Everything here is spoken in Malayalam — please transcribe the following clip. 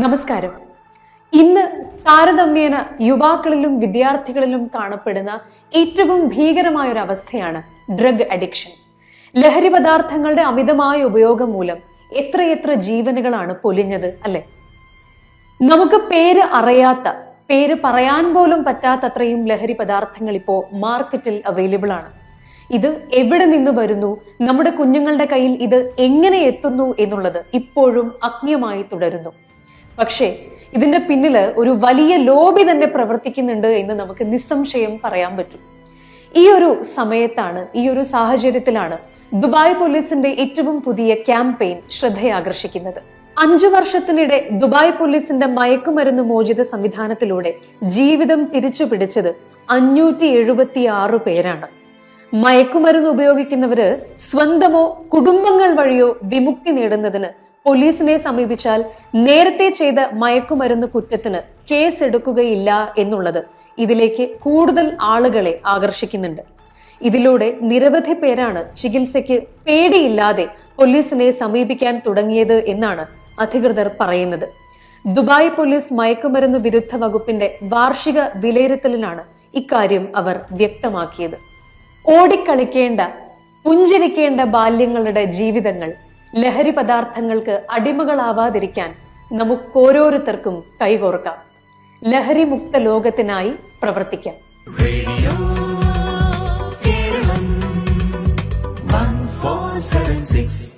നമസ്കാരം. ഇന്ന് താരതമ്യേന യുവാക്കളിലും വിദ്യാർത്ഥികളിലും കാണപ്പെടുന്ന ഏറ്റവും ഭീകരമായ ഒരു അവസ്ഥയാണ് ഡ്രഗ് അഡിക്ഷൻ. ലഹരി പദാർത്ഥങ്ങളുടെ അമിതമായ ഉപയോഗം മൂലം എത്രയെത്ര ജീവനുകളാണ് പൊലിഞ്ഞത് അല്ലെ? നമുക്ക് പേര് അറിയാത്ത, പേര് പറയാൻ പോലും പറ്റാത്തത്രയും ലഹരി പദാർത്ഥങ്ങൾ ഇപ്പോ മാർക്കറ്റിൽ അവൈലബിൾ ആണ്. ഇത് എവിടെ നിന്ന് വരുന്നു, നമ്മുടെ കുഞ്ഞുങ്ങളുടെ കയ്യിൽ ഇത് എങ്ങനെ എത്തുന്നു എന്നുള്ളത് ഇപ്പോഴും അജ്ഞമായി തുടരുന്നു. പക്ഷേ ഇതിന്റെ പിന്നില് ഒരു വലിയ ലോബി തന്നെ പ്രവർത്തിക്കുന്നുണ്ട് എന്ന് നമുക്ക് നിസ്സംശയം പറയാൻ പറ്റും. ഈ ഒരു സമയത്താണ്, ഈ ഒരു സാഹചര്യത്തിലാണ് ദുബായ് പോലീസിന്റെ ഏറ്റവും പുതിയ ക്യാമ്പയിൻ ശ്രദ്ധയാകർഷിക്കുന്നത്. 5 വർഷത്തിനിടെ ദുബായ് പോലീസിന്റെ മയക്കുമരുന്ന് മോചിത സംവിധാനത്തിലൂടെ ജീവിതം തിരിച്ചു പിടിച്ചത് 576 പേരാണ്. മയക്കുമരുന്ന് ഉപയോഗിക്കുന്നവര് സ്വന്തമോ കുടുംബങ്ങൾ വഴിയോ വിമുക്തി നേടുന്നതിന് പോലീസിനെ സമീപിച്ചാൽ നേരത്തെ ചെയ്ത മയക്കുമരുന്ന് കുറ്റത്തിന് കേസ് എടുക്കുകയില്ല എന്നുള്ളത് ഇതിലേക്ക് കൂടുതൽ ആളുകളെ ആകർഷിക്കുന്നുണ്ട്. ഇതിലൂടെ നിരവധി പേരാണ് ചികിത്സയ്ക്ക് പേടിയില്ലാതെ പോലീസിനെ സമീപിക്കാൻ തുടങ്ങിയത് എന്നാണ് അധികൃതർ പറയുന്നത്. ദുബായ് പോലീസ് മയക്കുമരുന്ന് വിരുദ്ധ വകുപ്പിന്റെ വാർഷിക വിലയിരുത്തലിലാണ് ഇക്കാര്യം അവർ വ്യക്തമാക്കിയത്. ഓടിക്കളിക്കേണ്ട, പുഞ്ചിരിക്കേണ്ട ബാല്യങ്ങളുടെ ജീവിതങ്ങൾ ലഹരി പദാർത്ഥങ്ങൾക്ക് അടിമകളാവാതിരിക്കാൻ നമുക്കോരോരുത്തർക്കും കൈകോർക്കാം. ലഹരി മുക്ത ലോകത്തിനായി പ്രവർത്തിക്കാം. റേഡിയോ കേരളം 1476